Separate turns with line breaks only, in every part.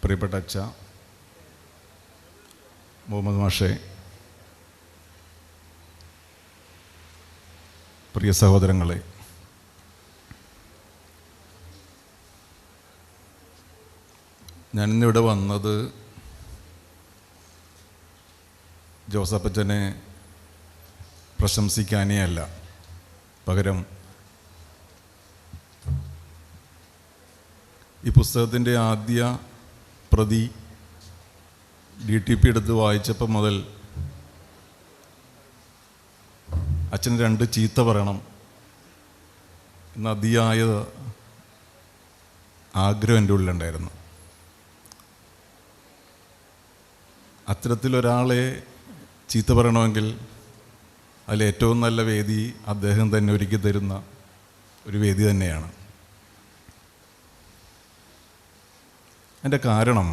പ്രിയപ്പെട്ട അച്ഛ, മുഹമ്മദ് മാഷെ, പ്രിയ സഹോദരങ്ങളെ, ഞാനിന്നിവിടെ വന്നത് ജോസഫച്ചനെ പ്രശംസിക്കാനേ അല്ല, പകരം ഈ പുസ്തകത്തിൻ്റെ ആദ്യ പ്രതി DTP എടുത്ത് വായിച്ചപ്പോൾ മുതൽ അച്ഛന് 2 ചീത്ത പറയണം എന്ന അതിയായ ആഗ്രഹം എൻ്റെ ഉള്ളിലുണ്ടായിരുന്നു. അത്തരത്തിലൊരാളെ ചീത്ത പറയണമെങ്കിൽ അതിലേറ്റവും നല്ല വേദി അദ്ദേഹം തന്നെ ഒരുക്കി തരുന്ന ഒരു വേദി തന്നെയാണ്. അതിൻ്റെ കാരണം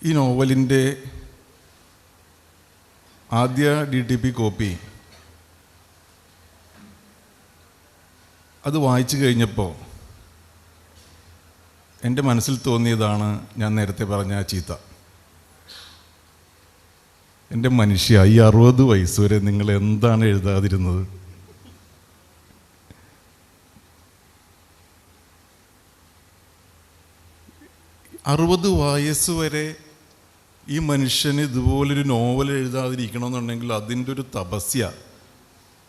ഈ നോവലിൻ്റെ ആദ്യ DTP കോപ്പി അത് വായിച്ചു കഴിഞ്ഞപ്പോൾ എൻ്റെ മനസ്സിൽ തോന്നിയതാണ് ഞാൻ നേരത്തെ പറഞ്ഞ ആ ചീത്ത. എൻ്റെ മനുഷ്യ, ഈ 60 വയസ്സ് വരെ നിങ്ങൾ എന്താണ് എഴുതാതിരുന്നത്? അറുപത് വയസ്സ് വരെ ഈ മനുഷ്യന് ഇതുപോലൊരു നോവൽ എഴുതാതിരിക്കണമെന്നുണ്ടെങ്കിൽ അതിൻ്റെ ഒരു തപസ്യ,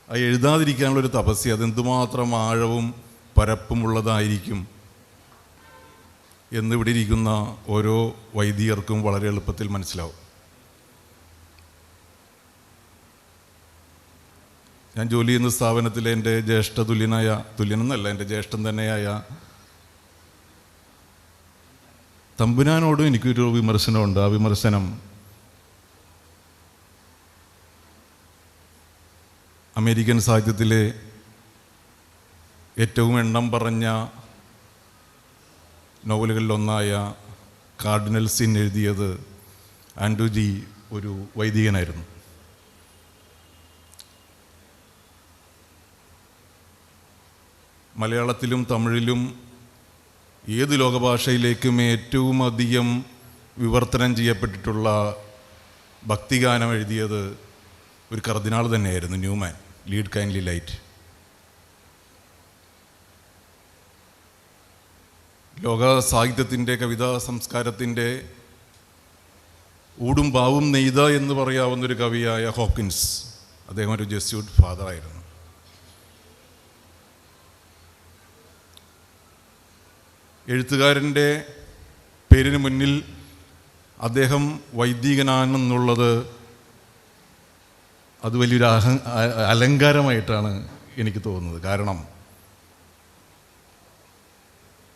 ആ എഴുതാതിരിക്കാനുള്ളൊരു തപസ്യ അതെന്തുമാത്രം ആഴവും പരപ്പുമുള്ളതായിരിക്കും എന്ന് ഇവിടെ ഇരിക്കുന്ന ഓരോ വൈദികർക്കും വളരെ എളുപ്പത്തിൽ മനസ്സിലാവും. ഞാൻ ജോലി ചെയ്യുന്ന സ്ഥാപനത്തിലെ എൻ്റെ തുല്യനെന്നല്ല, എൻ്റെ ജ്യേഷ്ഠൻ തന്നെയായ തമ്പുരാനോടും എനിക്കൊരു വിമർശനമുണ്ട്. ആ വിമർശനം അമേരിക്കൻ സാഹിത്യത്തിലെ ഏറ്റവും എണ്ണം പറഞ്ഞ നോവലുകളിലൊന്നായ കാർഡിനൽ സിൻ എഴുതിയത് ആൻഡ്രൂ ജി ഒരു വൈദികനായിരുന്നു. മലയാളത്തിലും തമിഴിലും ഏത് ലോകഭാഷയിലേക്കും ഏറ്റവും അധികം വിവർത്തനം ചെയ്യപ്പെട്ടിട്ടുള്ള ഭക്തിഗാനം എഴുതിയത് ഒരു കർദിനാൾ തന്നെയായിരുന്നു, ന്യൂമാൻ, ലീഡ് കൈൻഡ്ലി ലൈറ്റ്. ലോക സാഹിത്യത്തിൻ്റെ, കവിതാ സംസ്കാരത്തിൻ്റെ ഊടും പാവും നെയ്ത എന്ന് പറയാവുന്നൊരു കവിയായ ഹോക്കിൻസ്, അദ്ദേഹം ഒരു ജെസ്യൂട്ട് ഫാദറായിരുന്നു. എഴുത്തുകാരൻ്റെ പേരിന് മുന്നിൽ അദ്ദേഹം വൈദികനാണെന്നുള്ളത് അത് വലിയൊരു അലങ്കാരമായിട്ടാണ് എനിക്ക് തോന്നുന്നത്. കാരണം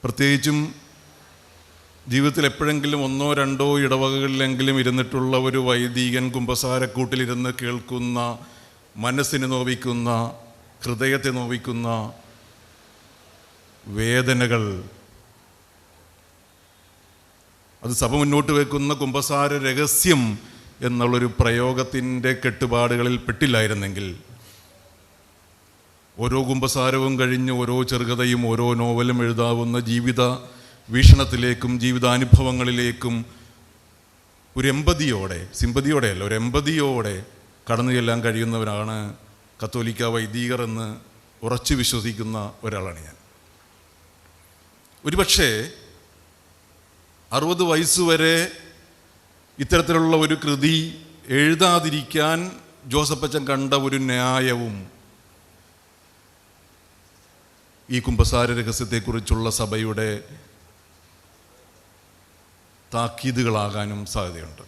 പ്രത്യേകിച്ചും ജീവിതത്തിൽ എപ്പോഴെങ്കിലും 1 or 2 ഇടവകകളിലെങ്കിലും ഇരുന്നിട്ടുള്ള ഒരു വൈദികൻ കുമ്പസാരക്കൂട്ടിലിരുന്ന് കേൾക്കുന്ന, മനസ്സിനെ നോവിക്കുന്ന, ഹൃദയത്തെ നോവിക്കുന്ന വേദനകൾ, അത് സഭ മുന്നോട്ട് വെക്കുന്ന കുമ്പസാര രഹസ്യം എന്നുള്ളൊരു പ്രയോഗത്തിൻ്റെ കെട്ടുപാടുകളിൽ പെട്ടില്ലായിരുന്നെങ്കിൽ ഓരോ കുമ്പസാരവും കഴിഞ്ഞ് ഓരോ ചെറുകഥയും ഓരോ നോവലും എഴുതാവുന്ന ജീവിത വീക്ഷണത്തിലേക്കും ജീവിതാനുഭവങ്ങളിലേക്കും ഒരു എമ്പതിയോടെ, സിമ്പതിയോടെയല്ല, ഒരു എമ്പതിയോടെ കടന്നു ചെല്ലാൻ കഴിയുന്നവരാണ് കത്തോലിക്ക വൈദികർ എന്ന് ഉറച്ചു വിശ്വസിക്കുന്ന ഒരാളാണ് ഞാൻ. ഒരുപക്ഷേ 60 വയസ്സുവരെ ഇത്തരത്തിലുള്ള ഒരു കൃതി എഴുതാതിരിക്കാൻ ജോസഫച്ചൻ കണ്ട ഒരു ന്യായവും ഈ കുമ്പസാര രഹസ്യത്തെക്കുറിച്ചുള്ള സഭയുടെ താക്കീതുകളാകാനും സാധ്യതയുണ്ട്.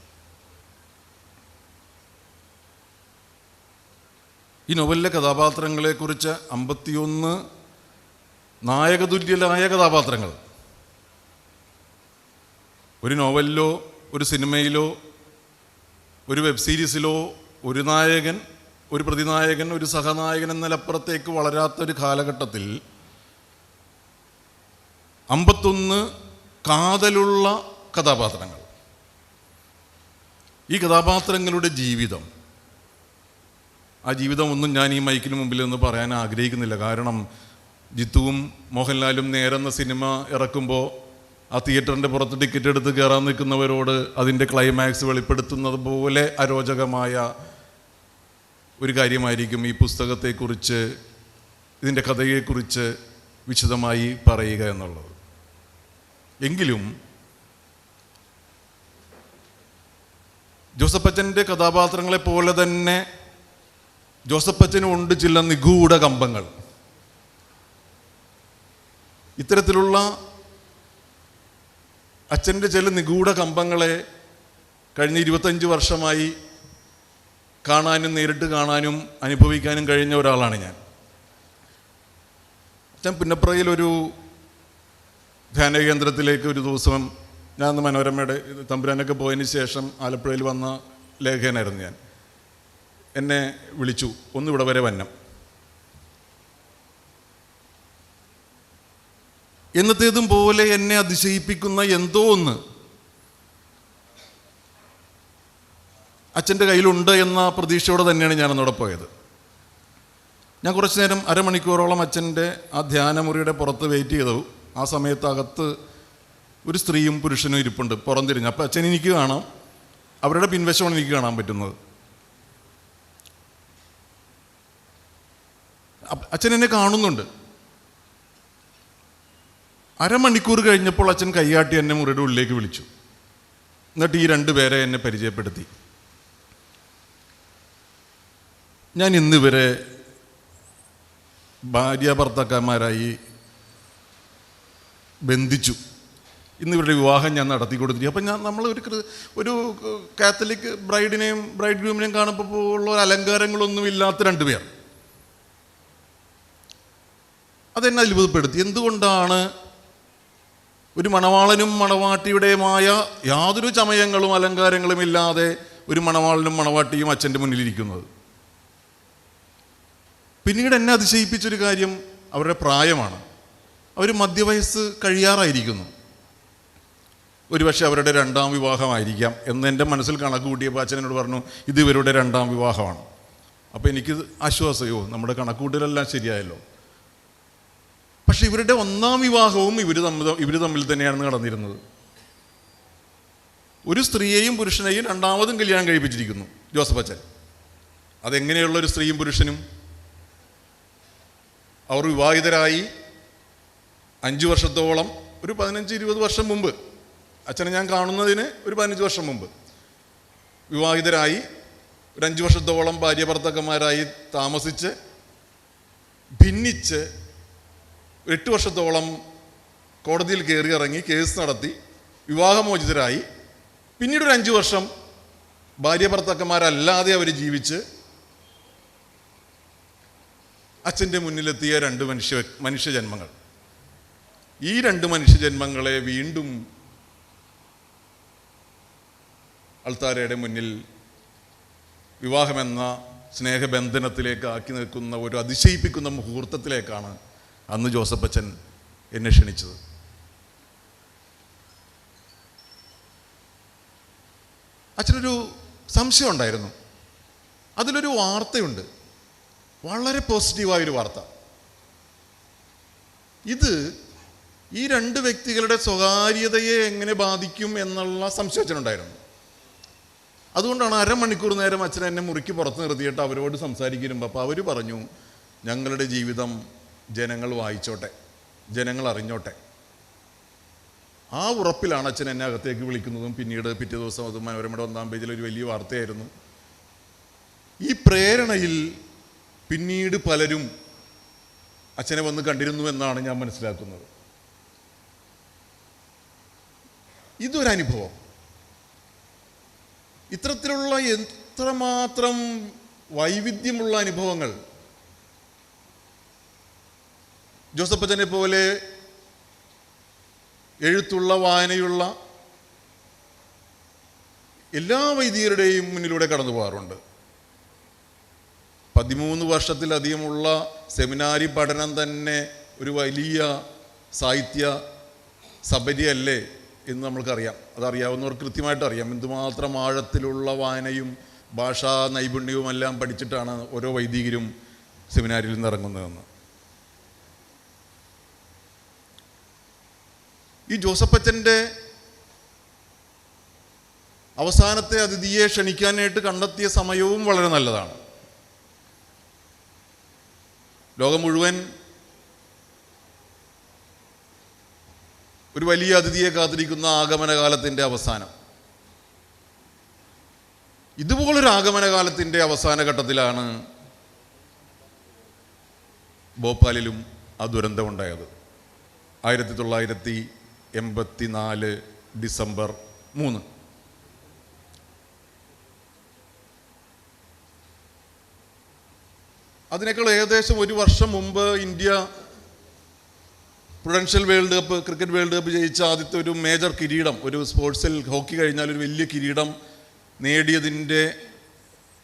ഈ നോവലിലെ കഥാപാത്രങ്ങളെക്കുറിച്ച് 51 നായകതുല്യരായ കഥാപാത്രങ്ങൾ ഒരു നോവലിലോ ഒരു സിനിമയിലോ ഒരു വെബ് സീരീസിലോ ഒരു നായകൻ, ഒരു പ്രതിനായകൻ, ഒരു സഹനായകൻ എന്നതിലപ്പുറത്തേക്ക് വളരാത്തൊരു കാലഘട്ടത്തിൽ 51 കാതലുള്ള കഥാപാത്രങ്ങൾ. ഈ കഥാപാത്രങ്ങളുടെ ജീവിതം ആ ജീവിതമൊന്നും ഞാൻ ഈ മൈക്കിന് മുമ്പിൽ നിന്ന് പറയാൻ ആഗ്രഹിക്കുന്നില്ല. കാരണം ജിത്തുവും മോഹൻലാലും നേരെന്ന സിനിമ ഇറക്കുമ്പോൾ ആ തിയേറ്ററിൻ്റെ പുറത്ത് ടിക്കറ്റ് എടുത്ത് കയറാൻ നിൽക്കുന്നവരോട് അതിൻ്റെ ക്ലൈമാക്സ് വെളിപ്പെടുത്തുന്നത് പോലെ അരോചകമായ ഒരു കാര്യമായിരിക്കും ഈ പുസ്തകത്തെക്കുറിച്ച്, ഇതിൻ്റെ കഥയെക്കുറിച്ച് വിശദമായി പറയുക എന്നുള്ളത്. എങ്കിലും ജോസഫച്ചൻ്റെ കഥാപാത്രങ്ങളെ പോലെ തന്നെ ജോസഫച്ചനും ഉണ്ട് ചില നിഗൂഢ കമ്പങ്ങൾ. ഇത്തരത്തിലുള്ള അച്ഛൻ്റെ ചില നിഗൂഢ കമ്പങ്ങളെ കഴിഞ്ഞ 25 വർഷമായി കാണാനും നേരിട്ട് കാണാനും അനുഭവിക്കാനും കഴിഞ്ഞ ഒരാളാണ് ഞാൻ. അച്ഛൻ പുന്നപ്രയിലൊരു ധ്യാന കേന്ദ്രത്തിലേക്ക് ഒരു ദിവസം, ഞാൻ അന്ന് മനോരമയുടെ തമ്പുരാനൊക്കെ പോയതിന് ശേഷം ആലപ്പുഴയിൽ വന്ന ലേഖകനായിരുന്നു ഞാൻ. എന്നെ വിളിച്ചു, ഒന്നിവിടെ വരെ വന്നം. എന്നത്തേതും പോലെ എന്നെ അതിശയിപ്പിക്കുന്ന എന്തോ ഒന്ന് അച്ഛൻ്റെ കയ്യിലുണ്ട് എന്ന പ്രതീക്ഷയോടെ തന്നെയാണ് ഞാനന്നോടെ പോയത്. ഞാൻ കുറച്ച് നേരം, അരമണിക്കൂറോളം അച്ഛൻ്റെ ആ ധ്യാനമുറിയുടെ പുറത്ത് വെയിറ്റ് ചെയ്തു. ആ സമയത്ത് അകത്ത് ഒരു സ്ത്രീയും പുരുഷനും ഇരിപ്പുണ്ട് പുറംതിരിഞ്ഞ്. അപ്പോൾ അച്ഛൻ എനിക്ക് കാണാം, അവരുടെ പിൻവശമാണ് എനിക്ക് കാണാൻ പറ്റുന്നത്. അച്ഛൻ എന്നെ കാണുന്നുണ്ട്. അരമണിക്കൂർ കഴിഞ്ഞപ്പോൾ അച്ഛൻ കൈകാട്ടി എന്നെ മുറിയുടെ ഉള്ളിലേക്ക് വിളിച്ചു. എന്നിട്ട് ഈ 2 പേരെ എന്നെ പരിചയപ്പെടുത്തി. ഞാൻ ഇന്നിവരെ ഭാര്യ ഭർത്താക്കന്മാരായി ബന്ധിച്ചു. ഇന്നിവരുടെ വിവാഹം ഞാൻ നടത്തി കൊടുത്തിരിക്കും. അപ്പം നമ്മൾ ഒരു കാത്തലിക് ബ്രൈഡിനെയും ബ്രൈഡ് ഗ്രൂമിനെയും കാണുമ്പോൾ ഉള്ള അലങ്കാരങ്ങളൊന്നും ഇല്ലാത്ത 2 പേർ. അതെന്നെ അത്ഭുതപ്പെടുത്തി. എന്തുകൊണ്ടാണ് ഒരു മണവാളനും മണവാട്ടിയുടെയുമായ യാതൊരു ചമയങ്ങളും അലങ്കാരങ്ങളും ഇല്ലാതെ ഒരു മണവാളനും മണവാട്ടിയും അച്ഛൻ്റെ മുന്നിലിരിക്കുന്നത്? പിന്നീട് എന്നെ അതിശയിപ്പിച്ചൊരു കാര്യം അവരുടെ പ്രായമാണ്. അവർ മധ്യവയസ്സ് കഴിയാറായിരിക്കുന്നു. ഒരുപക്ഷെ അവരുടെ 2ാം വിവാഹമായിരിക്കാം എന്ന് എൻ്റെ മനസ്സിൽ കണക്ക് കൂട്ടിയപ്പോൾ അച്ഛൻ എന്നോട് പറഞ്ഞു, ഇത് ഇവരുടെ 2ാം വിവാഹമാണ്. അപ്പോൾ എനിക്ക് ആശ്വാസമോ, നമ്മുടെ കണക്കൂട്ടലെല്ലാം ശരിയായല്ലോ. പക്ഷെ ഇവരുടെ 1ാം വിവാഹവും ഇവർ തമ്മിൽ തന്നെയാണ് നടന്നിരുന്നത്. ഒരു സ്ത്രീയെയും പുരുഷനെയും 2ാമതും കല്യാണം കഴിപ്പിച്ചിരിക്കുന്നു ജോസഫ് അച്ഛൻ. അതെങ്ങനെയുള്ളൊരു സ്ത്രീയും പുരുഷനും? അവർ വിവാഹിതരായി 5 വർഷത്തോളം, ഒരു 15-20 വർഷം മുമ്പ്, അച്ഛനെ ഞാൻ കാണുന്നതിന് ഒരു 15 വർഷം മുമ്പ് വിവാഹിതരായി ഒരു 5 വർഷത്തോളം ഭാര്യ ഭർത്താക്കന്മാരായി താമസിച്ച് ഭിന്നിച്ച് 8 വർഷത്തോളം കോടതിയിൽ കയറി ഇറങ്ങി കേസ് നടത്തി വിവാഹമോചിതരായി. പിന്നീട് ഒരു 5 വർഷം ഭാര്യ ഭർത്താക്കന്മാരല്ലാതെ അവർ ജീവിച്ച് അച്ഛൻ്റെ മുന്നിലെത്തിയ 2 മനുഷ്യജന്മങ്ങൾ. ഈ 2 മനുഷ്യജന്മങ്ങളെ വീണ്ടും അൾത്താരയുടെ മുന്നിൽ വിവാഹമെന്ന സ്നേഹബന്ധനത്തിലേക്ക് ആക്കി നിൽക്കുന്ന ഒരു അതിശയിപ്പിക്കുന്ന മുഹൂർത്തത്തിലേക്കാണ് അന്ന് ജോസഫ് അച്ഛൻ എന്നെ ക്ഷണിച്ചത്. അച്ഛനൊരു സംശയം ഉണ്ടായിരുന്നു. അതിലൊരു വാർത്തയുണ്ട്, വളരെ പോസിറ്റീവായൊരു വാർത്ത. ഇത് ഈ 2 വ്യക്തികളുടെ സ്വകാര്യതയെ എങ്ങനെ ബാധിക്കും എന്നുള്ള സംശയം അച്ഛനുണ്ടായിരുന്നു. അതുകൊണ്ടാണ് അരമണിക്കൂർ നേരം അച്ഛൻ എന്നെ മുറിക്ക് പുറത്ത് നിർത്തിയിട്ട് അവരോട് സംസാരിക്കുമ്പോൾ അപ്പോൾ അവർ പറഞ്ഞു, ഞങ്ങളുടെ ജീവിതം ജനങ്ങൾ വായിച്ചോട്ടെ, ജനങ്ങൾ അറിഞ്ഞോട്ടെ. ആ ഉറപ്പിലാണ് അച്ഛൻ എന്നെ അകത്തേക്ക് വിളിക്കുന്നതും പിന്നീട് പിറ്റേ ദിവസം അത് മനോരമയുടെ 1ാം പേജിൽ ഒരു വലിയ വാർത്തയായിരുന്നു. ഈ പ്രേരണയിൽ പിന്നീട് പലരും അച്ഛനെ വന്ന് കണ്ടിരുന്നു എന്നാണ് ഞാൻ മനസ്സിലാക്കുന്നത്. ഇതൊരനുഭവം. ഇത്തരത്തിലുള്ള എത്രമാത്രം വൈവിധ്യമുള്ള അനുഭവങ്ങൾ ജോസഫ് അച്ഛനെ പോലെ എഴുത്തുള്ള വായനയുള്ള എല്ലാ വൈദികരുടെയും മുന്നിലൂടെ കടന്നു പോകാറുണ്ട്. 13 വർഷത്തിലധികമുള്ള സെമിനാരി പഠനം തന്നെ ഒരു വലിയ സാഹിത്യ സബരിയല്ലേ എന്ന് നമ്മൾക്കറിയാം. അതറിയാവുന്നവർക്ക് കൃത്യമായിട്ട് അറിയാം എന്തുമാത്രം ആഴത്തിലുള്ള വായനയും ഭാഷാ നൈപുണ്യവും എല്ലാം പഠിച്ചിട്ടാണ് ഓരോ വൈദികരും സെമിനാരിൽ നിന്ന് ഇറങ്ങുന്നതെന്ന്. ഈ ജോസഫച്ചൻ്റെ അവസാനത്തെ അതിഥിയെ ക്ഷണിക്കാനായിട്ട് കണ്ടെത്തിയ സമയവും വളരെ നല്ലതാണ്. ലോകം മുഴുവൻ ഒരു വലിയ അതിഥിയെ കാത്തിരിക്കുന്ന ആഗമനകാലത്തിൻ്റെ അവസാനം. ഇതുപോലൊരു ആഗമനകാലത്തിൻ്റെ അവസാന ഘട്ടത്തിലാണ് ഭോപ്പാലിലും ആ ദുരന്തമുണ്ടായത്. 1984 ഡിസംബർ 3. അതിനേക്കാൾ ഏകദേശം ഒരു വർഷം മുമ്പ് India Prudential world cup, cricket world cup ജയിച്ച ആദ്യത്തെ ഒരു മേജർ കിരീടം, ഒരു സ്പോർട്സിൽ ഹോക്കി കഴിഞ്ഞാൽ ഒരു വലിയ കിരീടം നേടിയതിൻ്റെ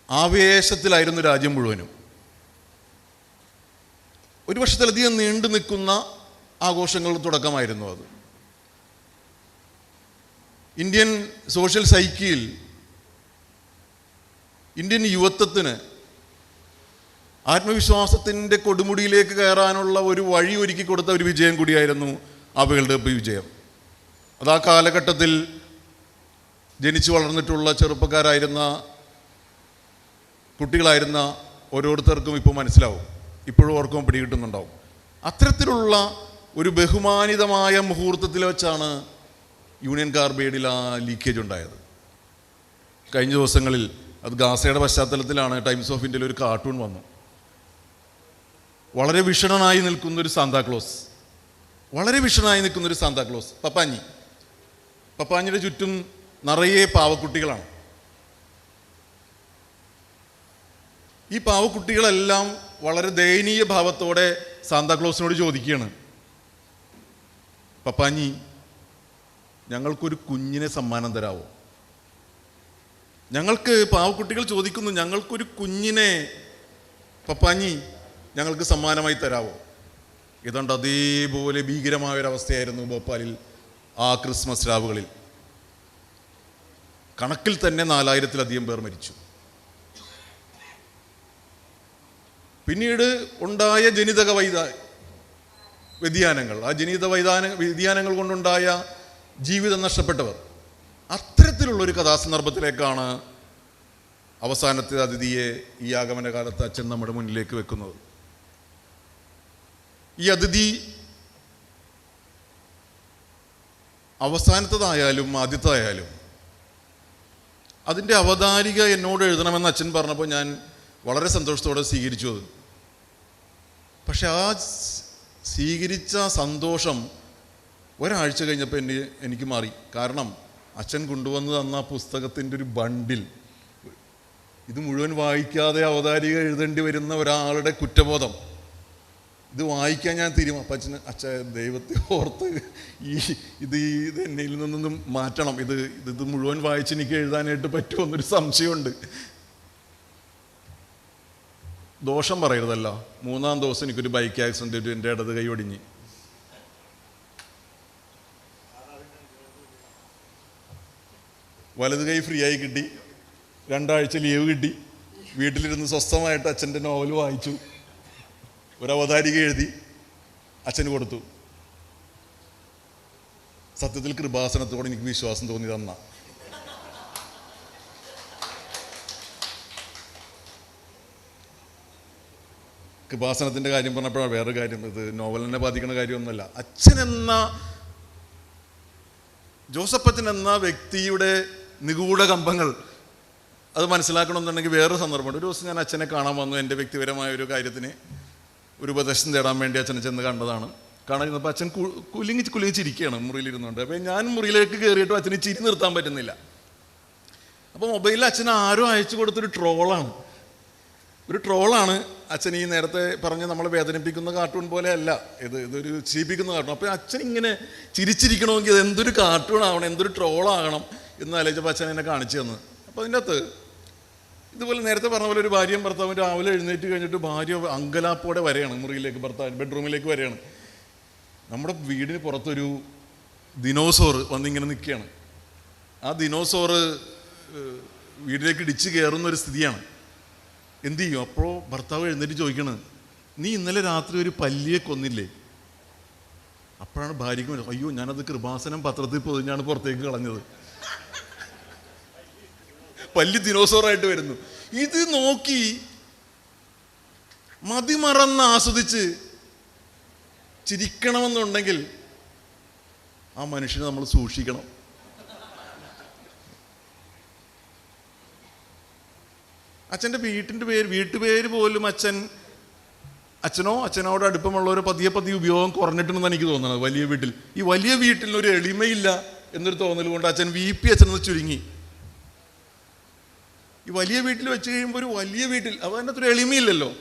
ആവേശത്തിലായിരുന്നു രാജ്യം മുഴുവനും. ഒരു വർഷത്തിലധികം നീണ്ടു നിൽക്കുന്ന ആഘോഷങ്ങളുടെ തുടക്കമായിരുന്നു അത്. ഇന്ത്യൻ സോഷ്യൽ സൈക്കിയിൽ ഇന്ത്യൻ യുവത്വത്തിന് ആത്മവിശ്വാസത്തിൻ്റെ കൊടുമുടിയിലേക്ക് കയറാനുള്ള ഒരു വഴി ഒരുക്കി കൊടുത്ത ഒരു വിജയം കൂടിയായിരുന്നു ആ വേൾഡ് കപ്പ് വിജയം. അത് ആ കാലഘട്ടത്തിൽ ജനിച്ചു വളർന്നിട്ടുള്ള ചെറുപ്പക്കാരായിരുന്ന കുട്ടികളായിരുന്ന ഓരോരുത്തർക്കും ഇപ്പോൾ മനസ്സിലാവും, ഇപ്പോഴും ഓർക്കും പിടികിട്ടുന്നുണ്ടാവും. അത്തരത്തിലുള്ള ഒരു ബഹുമാനിതമായ മുഹൂർത്തത്തിൽ വെച്ചാണ് യൂണിയൻ കാർബൈഡിൽ ആ ലീക്കേജ് ഉണ്ടായത്. കഴിഞ്ഞ ദിവസങ്ങളിൽ അത് ഗാസയുടെ പശ്ചാത്തലത്തിലാണ് ടൈംസ് ഓഫ് ഇന്ത്യയിൽ ഒരു കാർട്ടൂൺ വന്നു. വളരെ വിഷണനായി നിൽക്കുന്നൊരു സാന്താക്ലോസ്, വളരെ വിഷണനായി നിൽക്കുന്നൊരു സാന്താക്ലോസ്, പപ്പാഞ്ഞിയുടെ ചുറ്റും നിറയെ പാവക്കുട്ടികളാണ്. ഈ പാവക്കുട്ടികളെല്ലാം വളരെ ദയനീയ ഭാവത്തോടെ സാന്താക്ലോസിനോട് ചോദിക്കുകയാണ്, പപ്പാഞ്ഞി, ഞങ്ങൾക്കൊരു കുഞ്ഞിനെ സമ്മാനം തരാമോ? പാവക്കുട്ടികൾ ചോദിക്കുന്നു, ഞങ്ങൾക്കൊരു കുഞ്ഞിനെ പപ്പാഞ്ഞി ഞങ്ങൾക്ക് സമ്മാനമായി തരാമോ? ഏതാണ്ട് അതേപോലെ ഭീകരമായൊരവസ്ഥയായിരുന്നു ഭോപ്പാലിൽ ആ ക്രിസ്മസ് രാവുകളിൽ. കണക്കിൽ തന്നെ 4000-ലധികം പേർ മരിച്ചു. പിന്നീട് ഉണ്ടായ ജനിതക വ്യതിയാനങ്ങൾ, ആ ജനിതക വ്യതിയാനങ്ങൾ കൊണ്ടുണ്ടായ ജീവിതം നഷ്ടപ്പെട്ടവർ, അത്തരത്തിലുള്ളൊരു കഥാസന്ദർഭത്തിലേക്കാണ് അവസാനത്തെ അതിഥിയെ ഈ ആഗമനകാലത്ത് അച്ഛൻ നമ്മുടെ മുന്നിലേക്ക് വെക്കുന്നത്. ഈ അതിഥി അവസാനത്തതായാലും ആദ്യത്തതായാലും അതിൻ്റെ അവതാരിക എന്നോട് എഴുതണമെന്ന് അച്ഛൻ പറഞ്ഞപ്പോൾ ഞാൻ വളരെ സന്തോഷത്തോടെ സ്വീകരിച്ചു അത്. പക്ഷെ ആ സ്വീകരിച്ച സന്തോഷം ഒരാഴ്ച കഴിഞ്ഞപ്പോൾ എനിക്ക് മാറി. കാരണം അച്ഛൻ കൊണ്ടുവന്ന് തന്ന പുസ്തകത്തിൻ്റെ ഒരു ബണ്ടിൽ, ഇത് മുഴുവൻ വായിക്കാതെ അവതാരിക എഴുതേണ്ടി വരുന്ന ഒരാളുടെ കുറ്റബോധം, ഇത് വായിക്കാൻ ഞാൻ അപ്പം അച്ഛൻ ദൈവത്തെ ഓർത്ത് ഇത് എന്നിൽ നിന്നൊന്നും മാറ്റണം, ഇത് മുഴുവൻ വായിച്ച് എനിക്ക് എഴുതാനായിട്ട് പറ്റുമെന്നൊരു സംശയമുണ്ട്. ദോഷം പറയരുതല്ല, 3-ാം ദിവസം എനിക്കൊരു ബൈക്ക് ആക്സിഡൻറ്റ് ചെയ്തു, എൻ്റെ ഇടത് കൈ ഒടിഞ്ഞ്. വലത് കൈ ഫ്രീ ആയി കിട്ടി, 2 ആഴ്ച ലീവ് കിട്ടി. വീട്ടിലിരുന്ന് സ്വസ്ഥമായിട്ട് അച്ഛൻ്റെ നോവൽ വായിച്ചു, ഒരവതാരിക എഴുതി അച്ഛന് കൊടുത്തു. സത്യത്തിൽ കൃപാസനത്തോടെ എനിക്ക് വിശ്വാസം തോന്നി തന്ന. കൃപാസനത്തിൻ്റെ കാര്യം പറഞ്ഞപ്പോഴാണ് വേറൊരു കാര്യം, ഇത് നോവലിനെ ബാധിക്കുന്ന കാര്യമൊന്നുമല്ല. ജോസഫച്ചൻ എന്ന വ്യക്തിയുടെ നിഗൂഢ കമ്പങ്ങൾ അത് മനസ്സിലാക്കണമെന്നുണ്ടെങ്കിൽ വേറൊരു സന്ദർഭമുണ്ട്. ഒരു ദിവസം ഞാൻ അച്ഛനെ കാണാൻ വന്നു, എൻ്റെ വ്യക്തിപരമായ ഒരു കാര്യത്തിന് ഒരു ഉപദേശം തേടാൻ വേണ്ടി അച്ഛനെ ചെന്ന് കണ്ടതാണ്. കാണാൻ ചെന്നപ്പോൾ അച്ഛൻ കുലുങ്ങിച്ചിരിക്കുകയാണ് മുറിയിലിരുന്നുണ്ട്. അപ്പോൾ ഞാൻ മുറിയിലേക്ക് കയറിയിട്ടും അച്ഛന് ചിരി നിർത്താൻ പറ്റുന്നില്ല. അപ്പോൾ മൊബൈലിൽ അച്ഛൻ ആരോ അയച്ചു കൊടുത്തൊരു ട്രോളാണ് അച്ഛൻ ഈ നേരത്തെ പറഞ്ഞ് നമ്മളെ വേദനിപ്പിക്കുന്ന കാർട്ടൂൺ പോലെ അല്ല, ഇതൊരു ചിരിപ്പിക്കുന്ന കാർട്ടൂൺ. അപ്പോൾ അച്ഛൻ ഇങ്ങനെ ചിരിച്ചിരിക്കണമെങ്കിൽ അത് എന്തൊരു കാർട്ടൂൺ ആവണം, എന്തൊരു ട്രോളാകണം എന്ന് ആലോചിച്ചപ്പോൾ അച്ഛൻ എന്നെ കാണിച്ചു തന്നു. അപ്പോൾ അതിൻ്റെ അകത്ത് ഇതുപോലെ നേരത്തെ പറഞ്ഞ പോലെ ഒരു ഭാര്യയും ഭർത്താവും രാവിലെ എഴുന്നേറ്റ് കഴിഞ്ഞിട്ട് ഭാര്യ അങ്കലാപ്പോടെ വരെയാണ് മുറിയിലേക്ക്, ഭർത്താവിൻ്റെ ബെഡ്റൂമിലേക്ക് വരെയാണ്. നമ്മുടെ വീടിന് പുറത്തൊരു ദിനോസോറ് വന്നിങ്ങനെ നിൽക്കുകയാണ്. ആ ദിനോസോറ് വീട്ടിലേക്ക് ഇടിച്ച് കയറുന്ന ഒരു സ്ഥിതിയാണ്. എന്തു ചെയ്യും? അപ്പോൾ ഭർത്താവ് എഴുന്നേറ്റ് ചോദിക്കണത്, നീ ഇന്നലെ രാത്രി ഒരു പല്ലിയെ കൊന്നില്ലേ? അപ്പോഴാണ് ഭാര്യയ്ക്ക്, അയ്യോ ഞാനത് കൃപാസനം പത്രത്തിൽ പൊതിഞ്ഞാണ് പുറത്തേക്ക് കളഞ്ഞത്. പല്ലി ദിനോസോറായിട്ട് വരുന്നു. ഇത് നോക്കി മതിമറന്ന് ആസ്വദിച്ച് ചിരിക്കണമെന്നുണ്ടെങ്കിൽ ആ മനുഷ്യനെ നമ്മൾ സൂക്ഷിക്കണം. അച്ഛൻ്റെ വീട്ടുപേര് പോലും അച്ഛനോട് അടുപ്പമുള്ളവർ പതിയെ ഉപയോഗം കുറഞ്ഞിട്ടുണ്ടെന്ന് എനിക്ക് തോന്നുന്നത്. വലിയ വീട്ടിൽ ഈ വലിയ വീട്ടിലൊരു എളിമയില്ല എന്നൊരു തോന്നൽ കൊണ്ട് അച്ഛൻ VP അച്ഛനെന്ന് ചുരുങ്ങി. ഈ വലിയ വീട്ടിൽ വെച്ച് കഴിയുമ്പോൾ ഒരു വലിയ വീട്ടിൽ അതിനകത്ത് ഒരു എളിമയില്ലല്ലോ.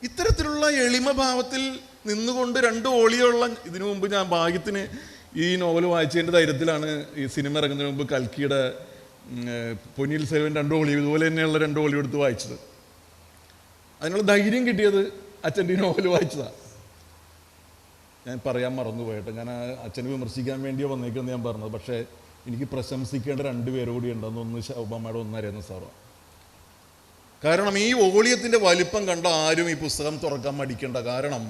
ഇത്തരത്തിലുള്ള എളിമ ഭാവത്തിൽ നിന്നുകൊണ്ട് 2 ഓളിയുള്ള, ഇതിനു മുമ്പ് ഞാൻ ഭാഗ്യത്തിന് ഈ നോവൽ വായിച്ചതിൻ്റെ ധൈര്യത്തിലാണ് ഈ സിനിമ ഇറങ്ങുന്നതിന് മുമ്പ് കൽക്കിയുടെ പൊന്നിയിൽ സെൽവൻ 2 ഓളിയോ ഇതുപോലെ തന്നെയുള്ള 2 ഓളിയോ എടുത്ത് വായിച്ചത്. അതിനുള്ള ധൈര്യം കിട്ടിയത് അച്ഛൻ്റെ ഈ നോവൽ വായിച്ചതാണ്. ഞാൻ പറയാൻ മറന്നുപോയിട്ട്, ഞാൻ അച്ഛനെ വിമർശിക്കാൻ വേണ്ടിയോ വന്നേക്കെന്ന് ഞാൻ പറഞ്ഞത്. പക്ഷേ എനിക്ക് പ്രശംസിക്കേണ്ട 2 പേര് കൂടി ഉണ്ടെന്ന്, ഒന്ന് ശോഭമ്മയുടെ, ഒന്ന് അരയന്ന സാറാണ്. കാരണം ഈ ഓളിയത്തിൻ്റെ വലിപ്പം കണ്ട ആരും ഈ പുസ്തകം തുറക്കാൻ മടിക്കേണ്ട. കാരണം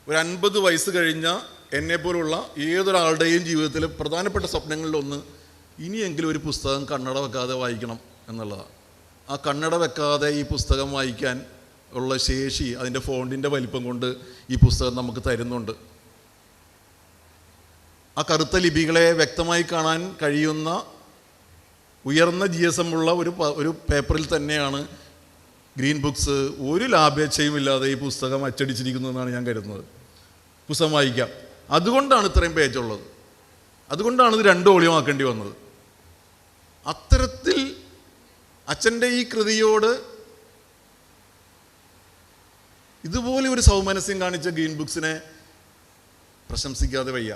ഒരു 50 വയസ്സ് കഴിഞ്ഞ എന്നെപ്പോലുള്ള ഏതൊരാളുടെയും ജീവിതത്തിലെ പ്രധാനപ്പെട്ട സ്വപ്നങ്ങളിലൊന്ന് ഇനിയെങ്കിലും ഒരു പുസ്തകം കണ്ണട വെക്കാതെ വായിക്കണം എന്നുള്ളതാണ്. ആ കണ്ണട വെക്കാതെ ഈ പുസ്തകം വായിക്കാൻ ഉള്ള ശേഷി അതിൻ്റെ ഫോണ്ടിൻ്റെ വലിപ്പം കൊണ്ട് ഈ പുസ്തകം നമുക്ക് തരുന്നുണ്ട്. ആ കറുത്ത ലിപികളെ വ്യക്തമായി കാണാൻ കഴിയുന്ന ഉയർന്ന GSM ഉള്ള ഒരു പേപ്പറിൽ തന്നെയാണ് ഗ്രീൻ ബുക്സ് ഒരു ലാഭേച്ഛയും ഇല്ലാതെ ഈ പുസ്തകം അച്ചടിച്ചിരിക്കുന്നതെന്നാണ് ഞാൻ കരുതുന്നത്. പുസ്തകം വായിക്കാം. അതുകൊണ്ടാണ് ഇത്രയും പേജുള്ളത്. അതുകൊണ്ടാണ് ഇത് 2 ഓളിയമാക്കേണ്ടി വന്നത്. അത്തരത്തിൽ അച്ഛൻ്റെ ഈ കൃതിയോട് ഇതുപോലെ ഒരു സൗമനസ്യം കാണിച്ച ഗ്രീൻ ബുക്സിനെ പ്രശംസിക്കാതെ വയ്യ.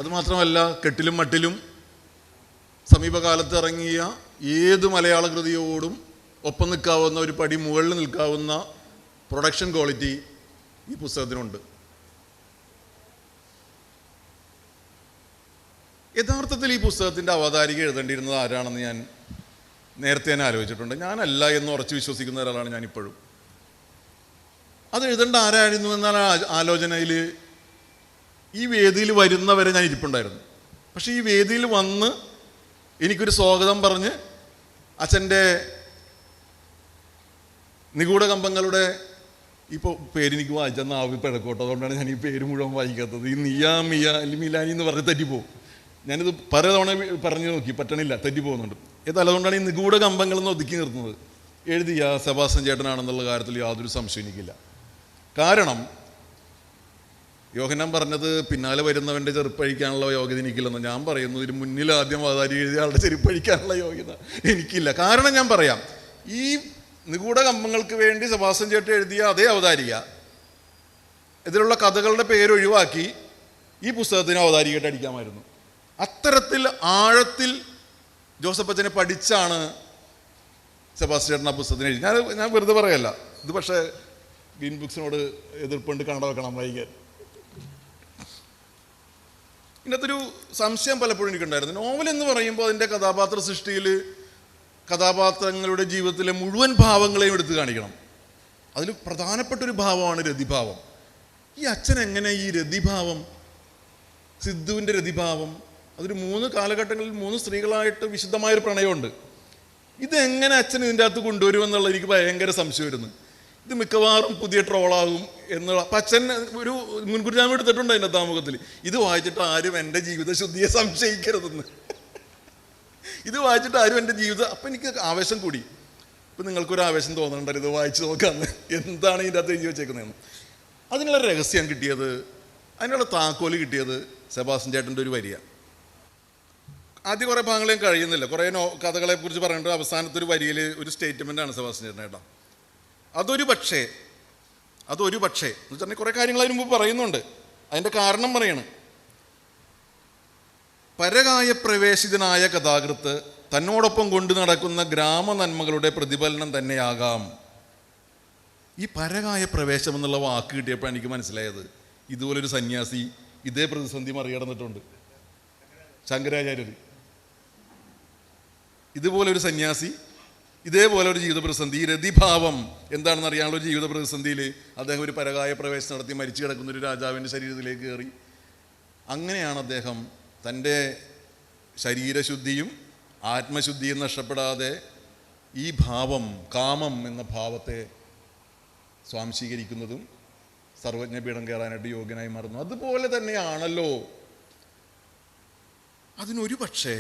അതുമാത്രമല്ല, കെട്ടിലും മട്ടിലും സമീപകാലത്ത് ഇറങ്ങിയ ഏത് മലയാള കൃതിയോടും ഒപ്പം നിൽക്കാവുന്ന, ഒരു പടി മുകളിൽ നിൽക്കാവുന്ന പ്രൊഡക്ഷൻ ക്വാളിറ്റി ഈ പുസ്തകത്തിനുണ്ട്. യഥാർത്ഥത്തിൽ ഈ പുസ്തകത്തിൻ്റെ അവതാരിക എഴുതേണ്ടിയിരുന്നത് ആരാണെന്ന് ഞാൻ നേരത്തെ തന്നെ ആലോചിച്ചിട്ടുണ്ട്. ഞാനല്ല എന്ന് ഉറച്ചു വിശ്വസിക്കുന്ന ഒരാളാണ് ഞാനിപ്പോഴും. അത് എഴുതേണ്ട ആരായിരുന്നു എന്നാൽ ആലോചനയിൽ ഈ വേദിയിൽ വരുന്നവരെ ഞാൻ ഇരിപ്പുണ്ടായിരുന്നു. പക്ഷേ ഈ വേദിയിൽ വന്ന് എനിക്കൊരു സ്വാഗതം പറഞ്ഞ് അച്ഛൻ്റെ നിഗൂഢ കമ്പങ്ങളുടെ ഇപ്പോൾ പേരെനിക്ക് വായിച്ചെന്ന് ആവിപ്പിഴക്കോട്ടെ. അതുകൊണ്ടാണ് ഞാൻ ഈ പേര് മുഴുവൻ വായിക്കാത്തത്. ഈ മിലാനി എന്ന് പറഞ്ഞ് തെറ്റിപ്പോവും. ഞാനിത് പല തവണ പറഞ്ഞു നോക്കി, പറ്റണില്ല, തെറ്റിപ്പോകുന്നുണ്ട്. ഏതായാലും അതുകൊണ്ടാണ് ഈ നിഗൂഢ കമ്പങ്ങളെന്ന് ഒതുക്കി നിർത്തുന്നത്. എഴുതിയ സെബാസ്റ്റ്യൻ ചേട്ടനാണെന്നുള്ള കാര്യത്തിൽ യാതൊരു സംശയം എനിക്കില്ല. കാരണം യോഹന്നാൻ പറഞ്ഞത് പിന്നാലെ വരുന്നവൻ്റെ ചെരുപ്പഴിക്കാനുള്ള യോഗ്യത എനിക്കില്ലെന്ന്. ഞാൻ പറയുന്നു, ഇതിന് മുന്നിൽ ആദ്യം അവതാരി എഴുതിയ ആളുടെ ചെരുപ്പഴിക്കാനുള്ള യോഗ്യത എനിക്കില്ല. കാരണം ഞാൻ പറയാം, ഈ നിഗൂഢ കമ്പങ്ങൾക്ക് വേണ്ടി സെബാസ്റ്റ്യൻ ചേട്ടൻ എഴുതിയ അതേ അവതാരിക ഇതിലുള്ള കഥകളുടെ പേരൊഴിവാക്കി ഈ പുസ്തകത്തിന് അവതാരികയായിട്ട് അടിക്കാമായിരുന്നു. അത്തരത്തിൽ ആഴത്തിൽ ജോസഫ് അച്ഛനെ പഠിച്ചാണ് സെബാസ്റ്റ്യൻ ചേട്ടൻ ആ പുസ്തകത്തിന് എഴുതി. ഞാൻ വെറുതെ പറയല്ല ഇത്. പക്ഷേ ഗ്രീൻ ബുക്സിനോട് എതിർപ്പുണ്ട്, കണ്ണട വെക്കണം വായിക്കാൻ. ഇതിനകത്തൊരു സംശയം പലപ്പോഴും എനിക്കുണ്ടായിരുന്നു. നോവൽ എന്ന് പറയുമ്പോൾ അതിൻ്റെ കഥാപാത്ര സൃഷ്ടിയിൽ കഥാപാത്രങ്ങളുടെ ജീവിതത്തിലെ മുഴുവൻ ഭാവങ്ങളെയും എടുത്ത് കാണിക്കണം. അതിൽ പ്രധാനപ്പെട്ടൊരു ഭാവമാണ് രതിഭാവം. ഈ അച്ഛൻ എങ്ങനെ ഈ രതിഭാവം, സിദ്ധുവിൻ്റെ രതിഭാവം, അതൊരു 3 കാലഘട്ടങ്ങളിൽ 3 സ്ത്രീകളായിട്ട് വിശുദ്ധമായൊരു പ്രണയമുണ്ട്. ഇതെങ്ങനെ അച്ഛൻ ഇതിൻ്റെ അകത്ത് കൊണ്ടുവരുമെന്നുള്ള എനിക്ക് ഭയങ്കര സംശയമായിരുന്നു. ഇത് മിക്കവാറും പുതിയ ട്രോളാകും എന്നുള്ള. അപ്പം അച്ഛൻ ഒരു മുൻകൂർ ജാമ്യം എടുത്തിട്ടുണ്ട് അതിൻ്റെ താമുഖത്തിൽ. ഇത് വായിച്ചിട്ട് ആരും എൻ്റെ ജീവിത ശുദ്ധിയെ സംശയിക്കരുതെന്ന്. ഇത് വായിച്ചിട്ട് ആരും എൻ്റെ ജീവിതം. അപ്പം എനിക്ക് ആവേശം കൂടി. ഇപ്പം നിങ്ങൾക്കൊരു ആവേശം തോന്നുന്നുണ്ടല്ലോ ഇത് വായിച്ച് നോക്കാമെന്ന്, എന്താണ് ഇതിൻ്റെ അകത്ത് എഴുതി വെച്ചേക്കുന്നതെന്ന്. അതിനുള്ള രഹസ്യം കിട്ടിയത്, അതിനുള്ള താക്കോല് കിട്ടിയത് സെബാസ്റ്റ്യൻ ചേട്ടൻ്റെ ഒരു വരിയാണ്. ആദ്യം കുറേ ഭാഗങ്ങളെയും കഴിയുന്നില്ല. കുറേ കഥകളെക്കുറിച്ച് പറഞ്ഞിട്ട് അവസാനത്തെ ഒരു വരിയിൽ ഒരു സ്റ്റേറ്റ്മെൻറ്റാണ് സെബാസ്റ്റ്യൻ ചേട്ടൻ ഏട്ടാ. അതൊരു പക്ഷേ എന്ന് വെച്ചിട്ടുണ്ടെങ്കിൽ കുറേ കാര്യങ്ങൾ അതിന് മുമ്പ് പറയുന്നുണ്ട്. അതിൻ്റെ കാരണം പറയാണ്. പരകായ പ്രവേശിതനായ കഥാകൃത്ത് തന്നോടൊപ്പം കൊണ്ടു നടക്കുന്ന ഗ്രാമനന്മകളുടെ പ്രതിഫലനം തന്നെയാകാം. ഈ പരകായ പ്രവേശം എന്നുള്ള വാക്ക് കിട്ടിയപ്പോൾ എനിക്ക് മനസ്സിലായത് ഇതുപോലൊരു സന്യാസി ഇതേ പ്രതിസന്ധി മറികടന്നിട്ടുണ്ട്. ശങ്കരാചാര്യർ. ഇതുപോലെ ഒരു സന്യാസി, ഇതേപോലെ ഒരു ജീവിത പ്രതിസന്ധി, ഈ രതിഭാവം എന്താണെന്ന് അറിയാനുള്ള ഒരു ജീവിത പ്രതിസന്ധിയിൽ അദ്ദേഹം ഒരു പരകായ പ്രവേശനം നടത്തി മരിച്ചു കിടക്കുന്ന ഒരു രാജാവിൻ്റെ ശരീരത്തിലേക്ക് കയറി. അങ്ങനെയാണ് അദ്ദേഹം തൻ്റെ ശരീരശുദ്ധിയും ആത്മശുദ്ധിയും നഷ്ടപ്പെടാതെ ഈ ഭാവം, കാമം എന്ന ഭാവത്തെ സ്വാംശീകരിക്കുന്നതും സർവജ്ഞപീഠം കയറാനായിട്ട് യോഗ്യനായി മാറുന്നു. അതുപോലെ തന്നെയാണല്ലോ അതിനൊരു പക്ഷേ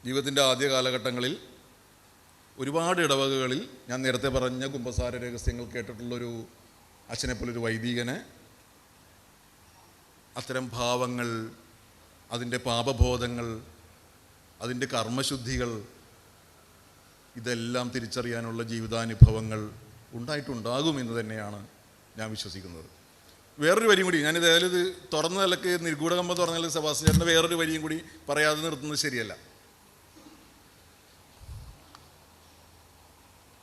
ജീവിതത്തിൻ്റെ ആദ്യ കാലഘട്ടങ്ങളിൽ ഒരുപാട് ഇടവകകളിൽ ഞാൻ നേരത്തെ പറഞ്ഞ കുമ്പസാര രഹസ്യങ്ങൾ കേട്ടിട്ടുള്ളൊരു അച്ഛനെപ്പോലൊരു വൈദികന് അത്തരം ഭാവങ്ങൾ, അതിൻ്റെ പാപബോധങ്ങൾ, അതിൻ്റെ കർമ്മശുദ്ധികൾ, ഇതെല്ലാം തിരിച്ചറിയാനുള്ള ജീവിതാനുഭവങ്ങൾ ഉണ്ടായിട്ടുണ്ടാകുമെന്ന് തന്നെയാണ് ഞാൻ വിശ്വസിക്കുന്നത്. വേറൊരു വരിയും കൂടി, ഞാനിത് ഏതായാലും ഇത് തുറന്ന നിലക്ക് നിഗൂഢകമ്പം തുറന്ന നിലക്ക് സെബാസ്റ്റ്യൻ ചേട്ടൻ്റെ വേറൊരു വരിയും കൂടി പറയാതെ നിർത്തുന്നത് ശരിയല്ല.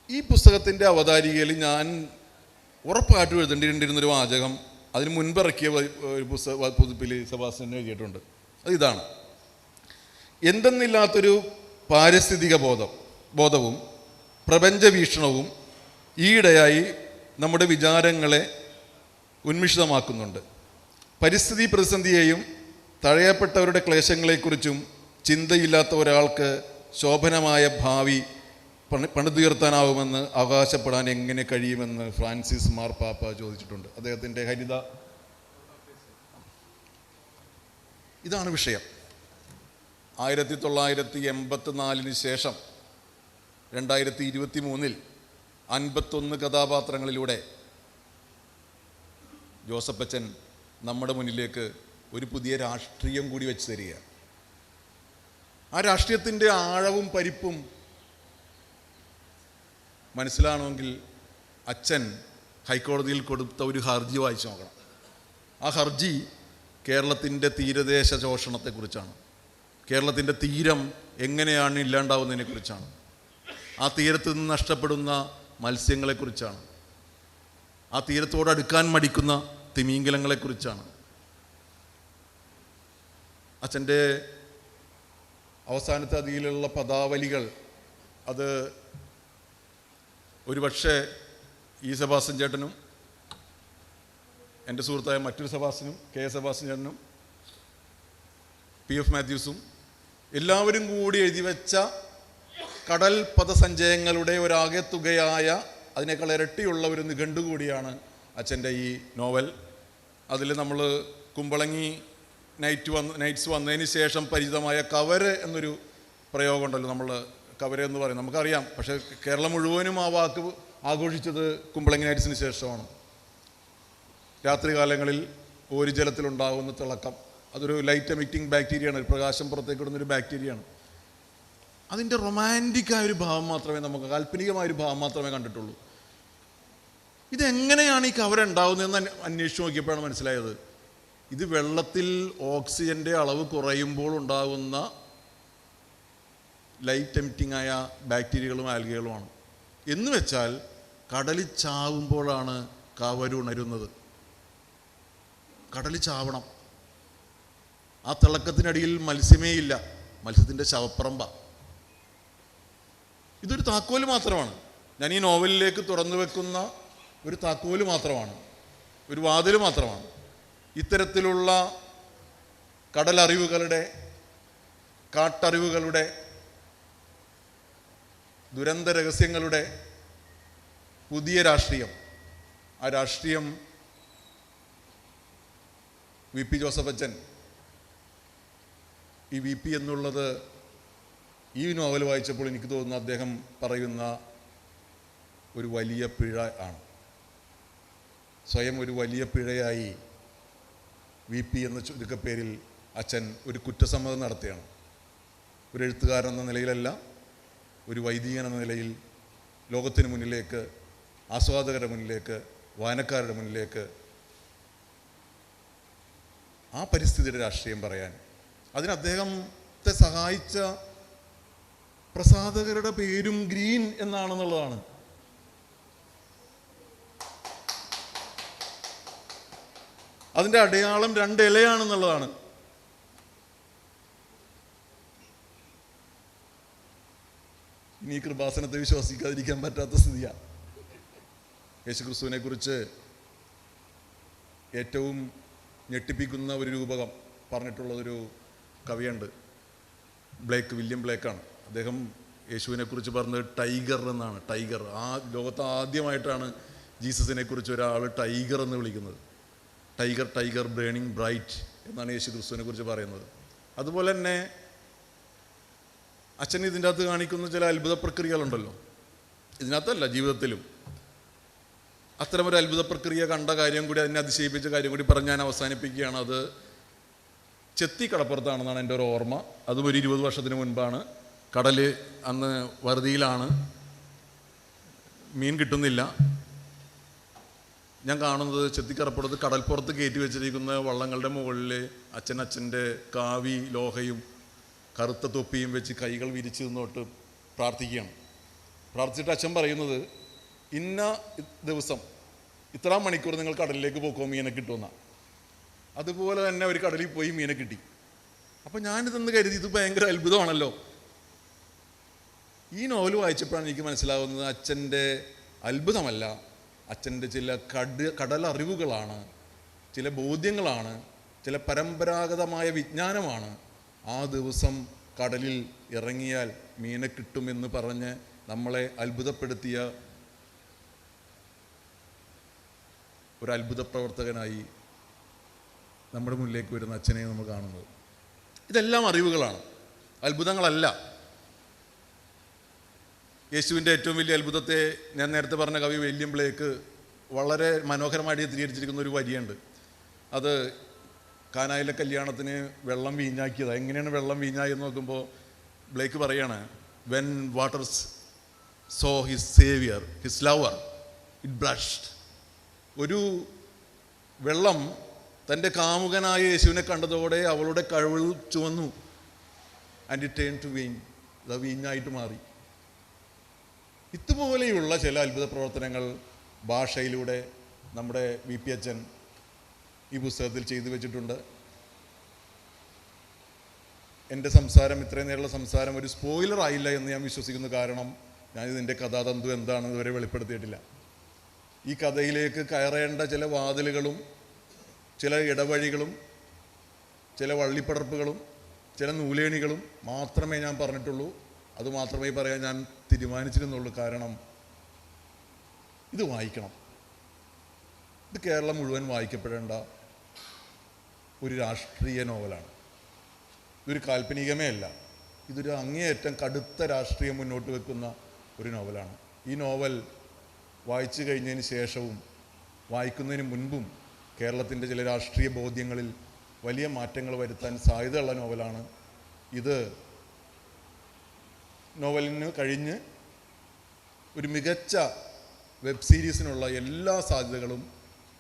ഈ പുസ്തകത്തിൻ്റെ അവതാരികയിൽ ഞാൻ ഉറപ്പായിട്ടും എഴുതേണ്ടിയിരുന്നൊരു വാചകം അതിന് മുൻപിറക്കിയ ഒരു പുതുപ്പിൽ സെബാസ്റ്റ്യൻ എഴുതിയിട്ടുണ്ട്. അത് ഇതാണ്: എന്തെന്നില്ലാത്തൊരു പാരിസ്ഥിതിക ബോധവും പ്രപഞ്ച വീക്ഷണവും ഈയിടെയായി നമ്മുടെ വിചാരങ്ങളെ ഉന്മിഷിതമാക്കുന്നുണ്ട്. പരിസ്ഥിതി പ്രതിസന്ധിയെയും തഴയപ്പെട്ടവരുടെ ക്ലേശങ്ങളെക്കുറിച്ചും ചിന്തയില്ലാത്ത ഒരാൾക്ക് ശോഭനമായ ഭാവി പണിതുയർത്താനാവുമെന്ന് അവകാശപ്പെടാൻ എങ്ങനെ കഴിയുമെന്ന് ഫ്രാൻസിസ് മാർപ്പാപ്പ ചോദിച്ചിട്ടുണ്ട്. അദ്ദേഹത്തിൻ്റെ ഹരിത. ഇതാണ് വിഷയം. 1984 ശേഷം 2023 51 കഥാപാത്രങ്ങളിലൂടെ ജോസഫച്ചൻ നമ്മുടെ മുന്നിലേക്ക് ഒരു പുതിയ രാഷ്ട്രീയം കൂടി വെച്ച് തരിക. ആ രാഷ്ട്രീയത്തിൻ്റെ ആഴവും പരിപ്പും മനസ്സിലാണെങ്കിൽ അച്ഛൻ ഹൈക്കോടതിയിൽ കൊടുത്ത ഒരു ഹർജി വായിച്ചു നോക്കണം. ആ ഹർജി കേരളത്തിൻ്റെ തീരദേശ ശോഷണത്തെക്കുറിച്ചാണ്. കേരളത്തിൻ്റെ തീരം എങ്ങനെയാണ് ഇല്ലാണ്ടാവുന്നതിനെക്കുറിച്ചാണ്. ആ തീരത്ത് നിന്ന് നഷ്ടപ്പെടുന്ന മത്സ്യങ്ങളെക്കുറിച്ചാണ്. ആ തീരത്തോടടുക്കാൻ മടിക്കുന്ന തിമിംഗലങ്ങളെക്കുറിച്ചാണ്. അച്ഛൻ്റെ അവസാനത്തെ അതിലുള്ള പദാവലികൾ അത് ഒരുപക്ഷെ ഈ സെബാസ്റ്റ്യൻ ചേട്ടനും എൻ്റെ സുഹൃത്തായ മറ്റൊരു സെബാസ്റ്റ്യനും സെബാസ്റ്റ്യൻ ചേട്ടനും PF മാത്യൂസും എല്ലാവരും കൂടി എഴുതി വെച്ച കടൽ പദസഞ്ചയങ്ങളുടെ ഒരാകെത്തുകയായ അതിനേക്കാൾ ഇരട്ടിയുള്ള ഒരു നിഘണ്ടു കൂടിയാണ് അച്ഛൻ്റെ ഈ നോവൽ. അതിൽ നമ്മൾ കുമ്പളങ്ങി നൈറ്റ്സ് വന്നതിന് ശേഷം പരിചിതമായ കവര് എന്നൊരു പ്രയോഗമുണ്ടല്ലോ. നമ്മൾ കവര എന്ന് പറയും, നമുക്കറിയാം. പക്ഷേ കേരളം മുഴുവനും ആ വാക്ക് ആഘോഷിച്ചത് കുമ്പളങ്ങി നൈറ്റ്സിന് ശേഷമാണ്. രാത്രികാലങ്ങളിൽ ഓരിജലത്തിലുണ്ടാകുന്ന തിളക്കം, അതൊരു ലൈറ്റ് എമിറ്റിംഗ് ബാക്ടീരിയയാണ്, ഒരു പ്രകാശം പുറത്തേക്ക് ഇടുന്നൊരു ബാക്ടീരിയയാണ്. അതിൻ്റെ റൊമാൻറ്റിക്കായ ഒരു ഭാവം മാത്രമേ നമുക്ക്, കാൽപ്പനികമായൊരു ഭാവം മാത്രമേ കണ്ടിട്ടുള്ളൂ. ഇതെങ്ങനെയാണ് ഈ കവര ഉണ്ടാകുന്നതെന്ന് അന്വേഷിച്ച് നോക്കിയപ്പോഴാണ് മനസ്സിലായത്. ഇത് വെള്ളത്തിൽ ഓക്സിജൻ്റെ അളവ് കുറയുമ്പോൾ ഉണ്ടാകുന്ന ലൈറ്റ് എമിറ്റിംഗ് ആയ ബാക്ടീരിയകളും ആൽഗകളുമാണ്. എന്ന് വെച്ചാൽ കടലിൽ ചാവുമ്പോഴാണ് കവരുണരുന്നത്. കടലിൽ ചാവണം. ആ തിളക്കത്തിനടിയിൽ മത്സ്യമേ ഇല്ല, മത്സ്യത്തിൻ്റെ ശവപ്പറമ്പ. ഇതൊരു താക്കോല് മാത്രമാണ്. ഞാൻ ഈ നോവലിലേക്ക് തുറന്നു വെക്കുന്ന ഒരു താക്കോല് മാത്രമാണ്, ഒരു വാതിൽ മാത്രമാണ്. ഇത്തരത്തിലുള്ള കടലറിവുകളുടെ, കാട്ടറിവുകളുടെ, ദുരന്ത രഹസ്യങ്ങളുടെ പുതിയ രാഷ്ട്രീയം. ആ രാഷ്ട്രീയം VP ജോസഫച്ചൻ, ഈ VP എന്നുള്ളത് ഈ നോവൽ വായിച്ചപ്പോൾ എനിക്ക് തോന്നുന്നു അദ്ദേഹം പറയുന്ന ഒരു വലിയ പിഴ ആണ്. സ്വയം ഒരു വലിയ പിഴയായി VP എന്ന ചുരുക്കപ്പേരിൽ അച്ഛൻ ഒരു കുറ്റസമ്മതം നടത്തുകയാണ്. ഒരു എഴുത്തുകാരൻ എന്ന നിലയിലല്ല, ഒരു വൈദികൻ എന്ന നിലയിൽ ലോകത്തിന് മുന്നിലേക്ക്, ആസ്വാദകരുടെ മുന്നിലേക്ക്, വായനക്കാരുടെ മുന്നിലേക്ക് ആ പരിസ്ഥിതിയുടെ രാഷ്ട്രീയം പറയാൻ. അതിന് അദ്ദേഹത്തെ സഹായിച്ച പ്രസാധകരുടെ പേരും ഗ്രീൻ എന്നാണെന്നുള്ളതാണ്. അതിൻ്റെ അടയാളം 2 ഇലയാണെന്നുള്ളതാണ്. ഇനി ഈ കൃപാസനത്തെ വിശ്വസിക്കാതിരിക്കാൻ പറ്റാത്ത സ്ഥിതിയാണ്. യേശുക്രിസ്തുവിനെ കുറിച്ച് ഏറ്റവും ഞെട്ടിപ്പിക്കുന്ന ഒരു രൂപകം പറഞ്ഞിട്ടുള്ളതൊരു കവിയുണ്ട്, വില്യം ബ്ലേക്കാണ്. അദ്ദേഹം യേശുവിനെ കുറിച്ച് പറഞ്ഞത് ടൈഗർ എന്നാണ്. ടൈഗർ, ലോകത്ത് ആദ്യമായിട്ടാണ് ജീസസിനെ കുറിച്ച് ഒരാൾ ടൈഗർ എന്ന് വിളിക്കുന്നത്. ടൈഗർ ടൈഗർ ബേണിംഗ് ബ്രൈറ്റ് എന്നാണ് യേശു ക്രിസ്തുവിനെ കുറിച്ച് പറയുന്നത്. അതുപോലെ തന്നെ അച്ഛൻ ഇതിൻ്റെ അകത്ത് കാണിക്കുന്ന ചില അത്ഭുത പ്രക്രിയകളുണ്ടല്ലോ, ഇതിനകത്തല്ല ജീവിതത്തിലും അത്തരമൊരു അത്ഭുത പ്രക്രിയ കണ്ട കാര്യം കൂടി, അതിനെ അതിശയിപ്പിച്ച കാര്യം കൂടി പറഞ്ഞ് ഞാൻ അവസാനിപ്പിക്കുകയാണ്. അത് ചെത്തി കടപ്പുറത്താണെന്നാണ് എൻ്റെ ഒരു ഓർമ്മ. അതും ഒരു 20 വർഷത്തിന് മുൻപാണ്. കടൽ അന്ന് വറുതിയിലാണ്, മീൻ കിട്ടുന്നില്ല. ഞാൻ കാണുന്നത് ചെത്തിക്കടപ്പുറത്ത് കടൽപ്പുറത്ത് കയറ്റി വെച്ചിരിക്കുന്ന വള്ളങ്ങളുടെ മുകളിൽ അച്ഛൻ്റെ കാവി ലോഹയും കറുത്ത തൊപ്പിയും വെച്ച് കൈകൾ വിരിച്ച് നിന്നോട്ട് പ്രാർത്ഥിക്കുകയാണ്. പ്രാർത്ഥിച്ചിട്ട് അച്ഛൻ പറയുന്നത്, ഇന്ന ദിവസം ഇത്രാം മണിക്കൂർ നിങ്ങൾ കടലിലേക്ക് പോക്കോ, മീനെ കിട്ടുമെന്നാണ്. അതുപോലെ തന്നെ ഒരു കടലിൽ പോയി മീനെ കിട്ടി. അപ്പം ഞാനിതെന്ന് കരുതി ഇത് ഭയങ്കര അത്ഭുതമാണല്ലോ. ഈ നോവൽ വായിച്ചപ്പോഴാണ് എനിക്ക് മനസ്സിലാവുന്നത് അച്ഛൻ്റെ അത്ഭുതമല്ല, അച്ഛൻ്റെ ചില കടലറിവുകളാണ്, ചില ബോധ്യങ്ങളാണ്, ചില പരമ്പരാഗതമായ വിജ്ഞാനമാണ് ആ ദിവസം കടലിൽ ഇറങ്ങിയാൽ മീനെ കിട്ടുമെന്ന് പറഞ്ഞ് നമ്മളെ അത്ഭുതപ്പെടുത്തിയ ഒരു അത്ഭുത പ്രവർത്തകനായി നമ്മുടെ മുന്നിലേക്ക് വരുന്ന അച്ഛനെ നമ്മൾ കാണുന്നത്. ഇതെല്ലാം അറിവുകളാണ്, അത്ഭുതങ്ങളല്ല. യേശുവിൻ്റെ ഏറ്റവും വലിയ അത്ഭുതത്തെ ഞാൻ നേരത്തെ പറഞ്ഞ കവി വില്യം ബ്ലേക്ക് വളരെ മനോഹരമായിട്ട് ചിത്രീകരിച്ചിരിക്കുന്ന ഒരു വരിയുണ്ട്. അത് കാനായിലെ കല്യാണത്തിന് വെള്ളം വീഞ്ഞാക്കിയതാണ്. എങ്ങനെയാണ് വെള്ളം വീഞ്ഞായി എന്ന് നോക്കുമ്പോൾ ബ്ലേക്ക് പറയാണ്, when waters saw his saviour his lover it blushed. ഒരു വെള്ളം തൻ്റെ കാമുകനായ യേശുവിനെ കണ്ടതോടെ അവളുടെ കവിൾ ചുവന്നു. And it turn to wine, അത് വീഞ്ഞായിട്ട് മാറി. ഇതുപോലെയുള്ള ചില അത്ഭുത പ്രവർത്തനങ്ങൾ ഭാഷയിലൂടെ നമ്മുടെ വി പി അച്ഛൻ ഈ പുസ്തകത്തിൽ ചെയ്തു വെച്ചിട്ടുണ്ട്. എൻ്റെ സംസാരം, ഇത്രയും നേരമുള്ള സംസാരം ഒരു സ്പോയിലർ ആയില്ല എന്ന് ഞാൻ വിശ്വസിക്കുന്നു. കാരണം ഞാനിതിൻ്റെ കഥാതന്തു എന്താണെന്ന് ഇതുവരെ വെളിപ്പെടുത്തിയിട്ടില്ല. ഈ കഥയിലേക്ക് കയറേണ്ട ചില വാതിലുകളും ചില ഇടവഴികളും ചില വള്ളിപ്പടർപ്പുകളും ചില നൂലേണികളും മാത്രമേ ഞാൻ പറഞ്ഞിട്ടുള്ളൂ. അതുമാത്രമേ പറയാൻ ഞാൻ തീരുമാനിച്ചിരുന്നുള്ളൂ. കാരണം ഇത് വായിക്കണം. ഇത് കേരളം മുഴുവൻ വായിക്കപ്പെടേണ്ട ഒരു രാഷ്ട്രീയ നോവലാണ്. ഇതൊരു കാൽപ്പനികമേ അല്ല, ഇതൊരു അങ്ങേയറ്റം കടുത്ത രാഷ്ട്രീയം മുന്നോട്ട് വെക്കുന്ന ഒരു നോവലാണ്. ഈ നോവൽ വായിച്ചു കഴിഞ്ഞതിന് ശേഷവും വായിക്കുന്നതിന് മുൻപും കേരളത്തിൻ്റെ ചില രാഷ്ട്രീയ ബോധ്യങ്ങളിൽ വലിയ മാറ്റങ്ങൾ വരുത്താൻ സാധ്യതയുള്ള നോവലാണ് ഇത്. നോവലിന് കഴിഞ്ഞ് ഒരു മികച്ച വെബ് സീരീസിനുള്ള എല്ലാ സാധ്യതകളും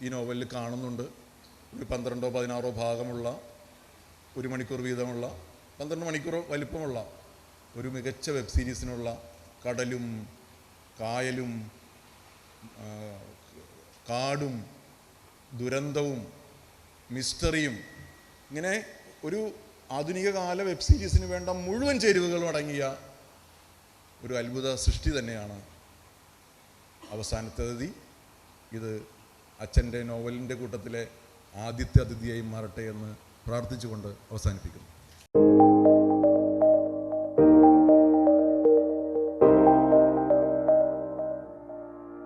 ഈ നോവലിൽ കാണുന്നുണ്ട്. ഒരു 12-16 ഭാഗമുള്ള, 1 മണിക്കൂർ വീതമുള്ള, 12 മണിക്കൂർ വലിപ്പമുള്ള ഒരു മികച്ച വെബ് സീരീസിനുള്ള കടലും കായലും കാടും ദുരന്തവും മിസ്റ്ററിയും, ഇങ്ങനെ ഒരു ആധുനിക കാല വെബ് സീരീസിന് വേണ്ട മുഴുവൻ ചേരുവകളും അടങ്ങിയ ഒരു അത്ഭുത സൃഷ്ടി തന്നെയാണ് അവസാനത്തെ. ഇത് അച്ഛൻ്റെ നോവലിൻ്റെ കൂട്ടത്തിലെ ആദ്യത്തെ അതിഥിയായി മാറട്ടെ എന്ന് പ്രാർത്ഥിച്ചുകൊണ്ട് അവസാനിപ്പിക്കുന്നു.